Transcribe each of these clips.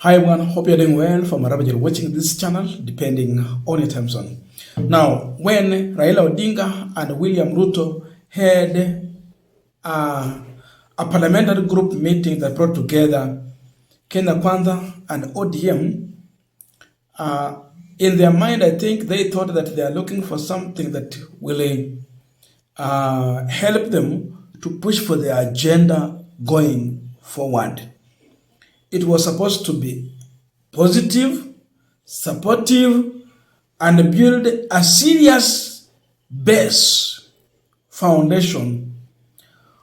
Hi everyone, hope you're doing well from wherever you're watching this channel, depending on your time zone. Now, when Raila Odinga and William Ruto had a parliamentary group meeting that brought together Kenya Kwanza and ODM, in their mind, I think they thought that they are looking for something that will help them to push for their agenda going forward. It was supposed to be positive, supportive, and build a serious base foundation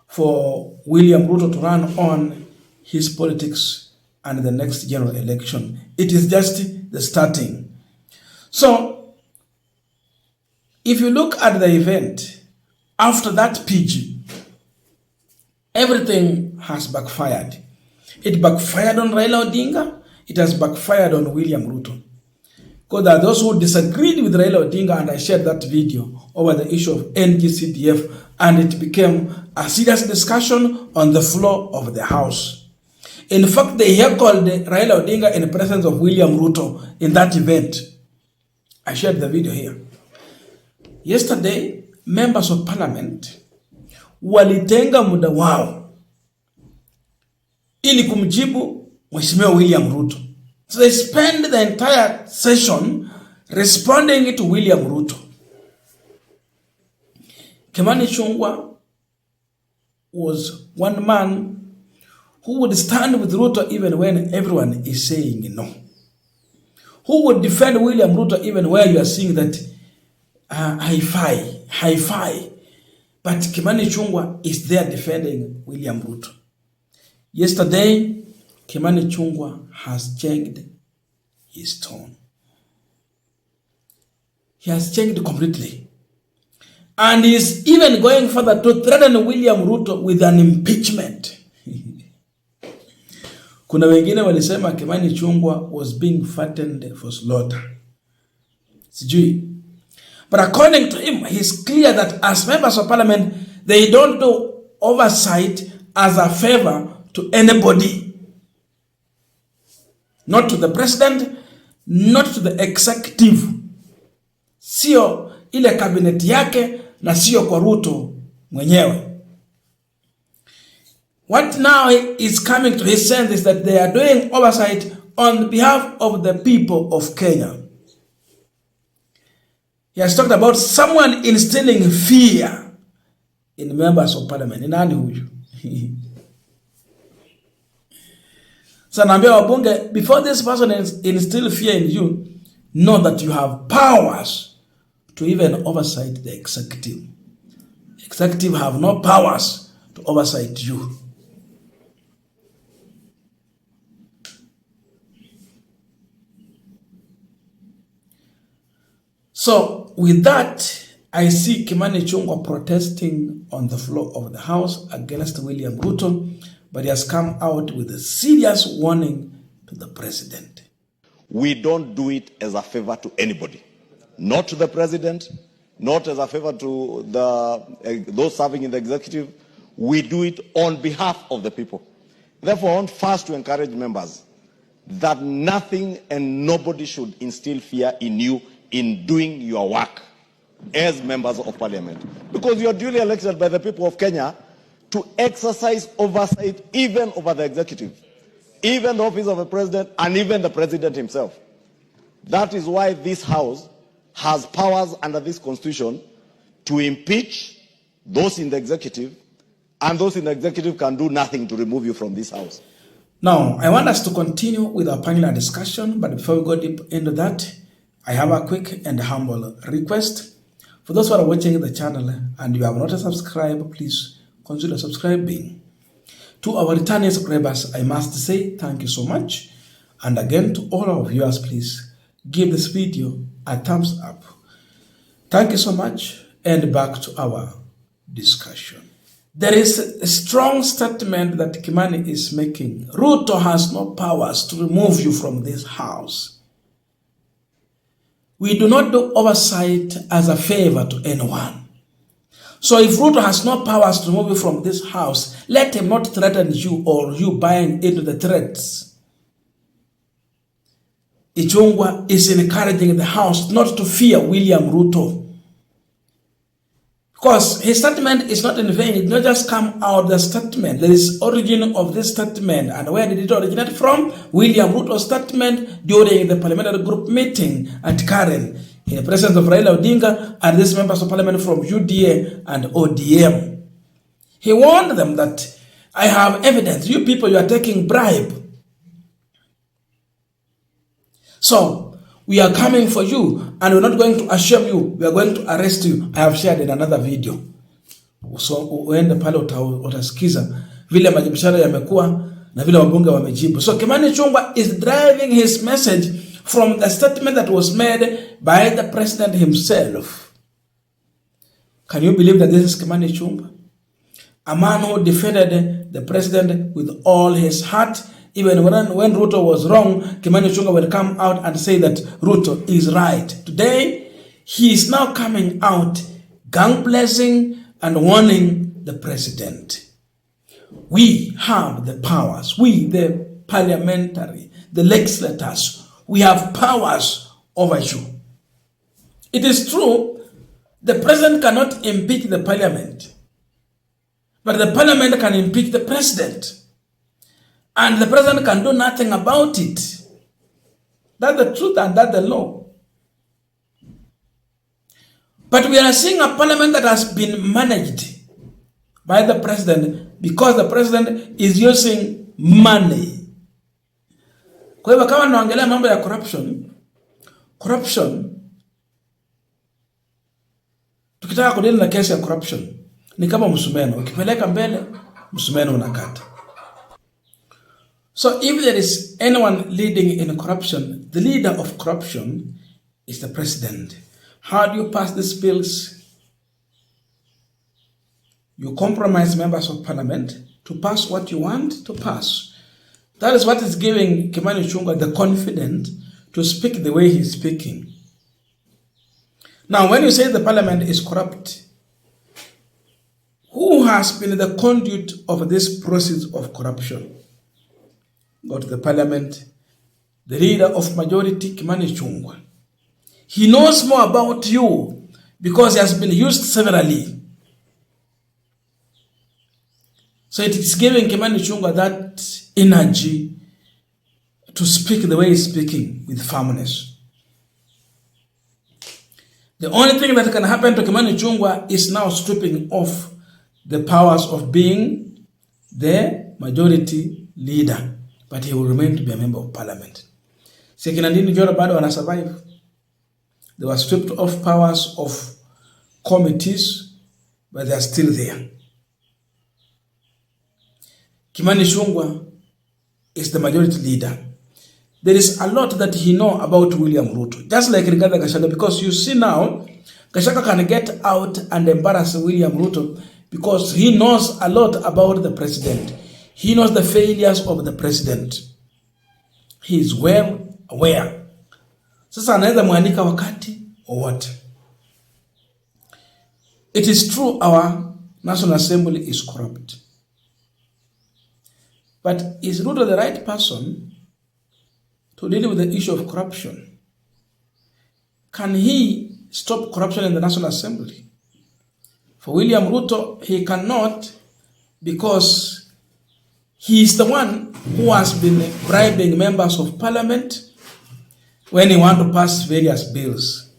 for William Ruto to run on his politics and the next general election. It is just the starting. So, if you look at the event, after that PG, everything has backfired. It backfired on Raila Odinga. It has backfired on William Ruto. Because there are those who disagreed with Raila Odinga, and I shared that video over the issue of NGCDF, and it became a serious discussion on the floor of the House. In fact, they called Raila Odinga in the presence of William Ruto in that event. I shared the video here. Yesterday, members of parliament walitenga muda wao ili kumjibu Mheshimiwa William Ruto. So they spent the entire session responding to William Ruto. Kimani Ichungw'Wah was one man who would stand with Ruto even when everyone is saying no. Who would defend William Ruto even where you are seeing that high-fi. But Kimani Ichung'W'Wah is there defending William Ruto. Yesterday, Kimani Ichung'W'Wah has changed his tone. He has changed completely. And he is even going further to threaten William Ruto with an impeachment. Kuna wengine walisema Kimani Ichung'W'Wah was being fattened for slaughter. Sijui. But according to him, he's clear that as members of parliament, they don't do oversight as a favor to anybody. Not to the president, not to the executive. Sio ile cabinet yake na sio kwa Ruto mwenyewe. What now is coming to his sense is that they are doing oversight on behalf of the people of Kenya. He has talked about someone instilling fear in members of parliament. Ni nani huyu? So naambia wabunge, before this person instill fear in you, know that you have powers to even oversight the executive. Executive have no powers to oversight you. So with that, I see Kimani Ichung'W'Wah protesting on the floor of the House against William Ruto, but he has come out with a serious warning to the president. We don't do it as a favor to anybody. Not to the president, not as a favor to those serving in the executive. We do it on behalf of the people. Therefore, I want first to encourage members that nothing and nobody should instill fear in you in doing your work as members of parliament. Because you are duly elected by the people of Kenya to exercise oversight even over the executive, even the office of the president, and even the president himself. That is why this House has powers under this constitution to impeach those in the executive, and those in the executive can do nothing to remove you from this House. Now, I want us to continue with our panel discussion, but before we go deep into that, I have a quick and humble request. For those who are watching the channel and you have not subscribed, please consider subscribing. To our returning subscribers, I must say thank you so much. And again, to all our viewers, please give this video a thumbs up. Thank you so much, and back to our discussion. There is a strong statement that Kimani is making. Ruto has no powers to remove you from this house. We do not do oversight as a favor to anyone. So if Ruto has no powers to remove you from this house, let him not threaten you or you buying into the threats. Ichungw'Wah is encouraging the House not to fear William Ruto. Because his statement is not in vain. It did not just come out the statement. There is origin of this statement. And where did it originate from? William Ruto's statement during the parliamentary group meeting at Karen, in the presence of Raila Odinga and these members of parliament from UDA and ODM. He warned them that I have evidence. You people, you are taking bribe. So, we are coming for you and we're not going to ashame you. We are going to arrest you. I have shared in another video. So, uende pale utasikiza vile majibishano yamekuwa na vile wabunge wamejibu. So, Kimani Ichungw'Wah is driving his message from the statement that was made by the president himself. Can you believe that this is Kimani Ichungw'Wah? A man who defended the president with all his heart. Even when Ruto was wrong, Kimani Chonga will come out and say that Ruto is right. Today, he is now coming out, gang blessing and warning the president. We have the powers. We, the parliamentary, the legislators, we have powers over you. It is true, the president cannot impeach the parliament, but the parliament can impeach the president. And the president can do nothing about it. That's the truth and that's the law. But we are seeing a parliament that has been managed by the president because the president is using money. Kwa hivyo kama naongelea mambo ya corruption, tukitaka kudili na kesi ya corruption, ni kama msumeno. Ukipeleka mbele, msumeno unakata. So if there is anyone leading in corruption, the leader of corruption is the president. How do you pass these bills? You compromise members of parliament to pass what you want to pass. That is what is giving Kimani Ichung'W'Wah the confidence to speak the way he is speaking. Now, when you say the parliament is corrupt, who has been the conduit of this process of corruption? Go to the parliament, the leader of majority, Kimani Ichung'W'Wah. He knows more about you because he has been used severally. So it is giving Kimani Ichung'W'Wah that energy to speak the way he's speaking with firmness. The only thing that can happen to Kimani Ichung'W'Wah is now stripping off the powers of being the majority leader. But he will remain to be a member of parliament. Sekinandini Jora bado wana survive. They were stripped off powers of committees, but they are still there. Kimani Ichung'W'Wah is the majority leader. There is a lot that he knows about William Ruto. Just like Rigathi Gachagua, because you see now, Gachagua can get out and embarrass William Ruto because he knows a lot about the president. He knows the failures of the president. He is well aware. Sasa anaweza muandika wakati or what? It is true our National Assembly is corrupt. But is Ruto the right person to deal with the issue of corruption? Can he stop corruption in the National Assembly? For William Ruto, he cannot because he is the one who has been bribing members of parliament when he wants to pass various bills.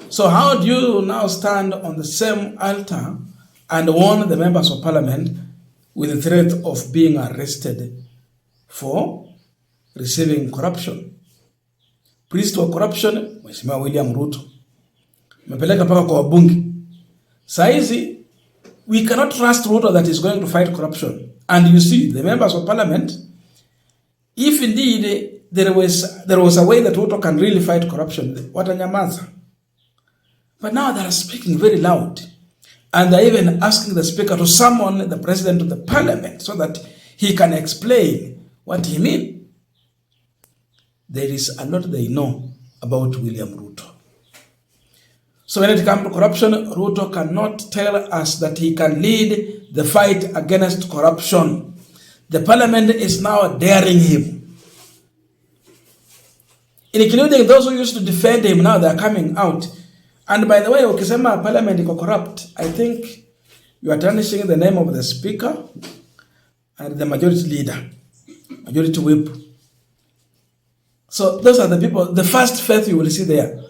So how do you now stand on the same altar and warn the members of parliament with the threat of being arrested for receiving corruption? Priest wa corruption, Mheshimiwa William Ruto. Mepeleka paka kwa wabunge. Saizi, we cannot trust Ruto that is going to fight corruption. And you see, the members of parliament, if indeed there was a way that Ruto can really fight corruption, watanyamaza. But now they are speaking very loud. And they're even asking the speaker to summon the president of the parliament so that he can explain what he means. There is a lot they know about William Ruto. So when it comes to corruption, Ruto cannot tell us that he can lead the fight against corruption. The parliament is now daring him. including those who used to defend him. Now they're coming out. And by the way, ukisema parliament iko corrupt, I think you are tarnishing the name of the speaker and the majority leader, majority whip. So those are the people, the first faith you will see there.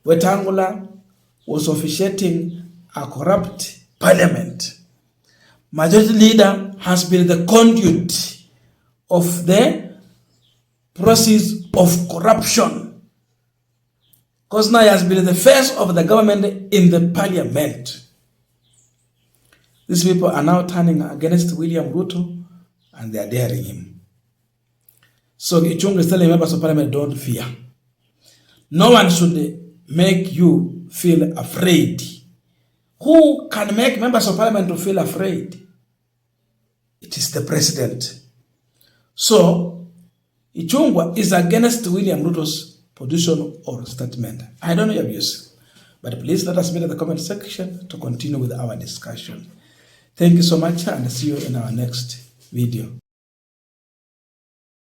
Wetangula was officiating a corrupt parliament. Majority leader has been the conduit of the process of corruption. Because now he has been the face of the government in the parliament. These people are now turning against William Ruto and they are daring him. So Ichungw'Wah is telling members of parliament, don't fear. No one should make you feel afraid. Who can make members of parliament to feel afraid? It is the president. So Ichungw'Wah is against William Ruto's position or statement. I don't know your views, but please let us meet in the comment section to continue with our discussion. Thank you so much and see you in our next video.